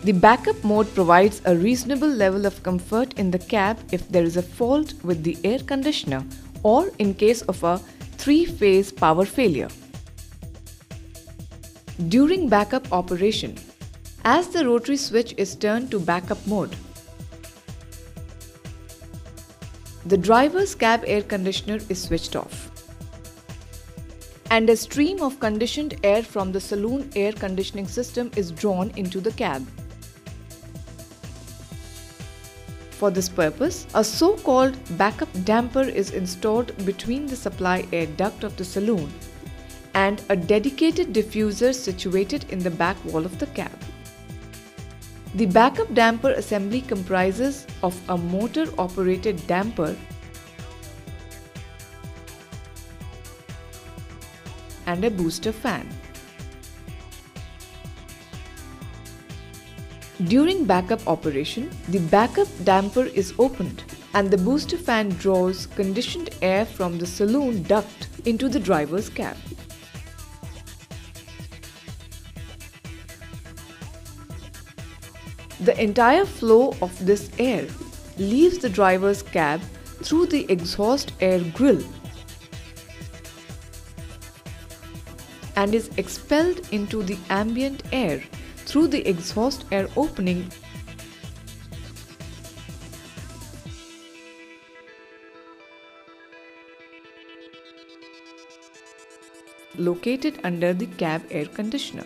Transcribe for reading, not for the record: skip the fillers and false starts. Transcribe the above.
The backup mode provides a reasonable level of comfort in the cab if there is a fault with the air conditioner or in case of a three-phase power failure. During backup operation, as the rotary switch is turned to backup mode, the driver's cab air conditioner is switched off, and a stream of conditioned air from the saloon air conditioning system is drawn into the cab. For this purpose, a so-called backup damper is installed between the supply air duct of the saloon and a dedicated diffuser situated in the back wall of the cab. The backup damper assembly comprises of a motor-operated damper and a booster fan. During backup operation, the backup damper is opened and the booster fan draws conditioned air from the saloon duct into the driver's cab. The entire flow of this air leaves the driver's cab through the exhaust air grill and is expelled into the ambient air through the exhaust air opening located under the cab air conditioner.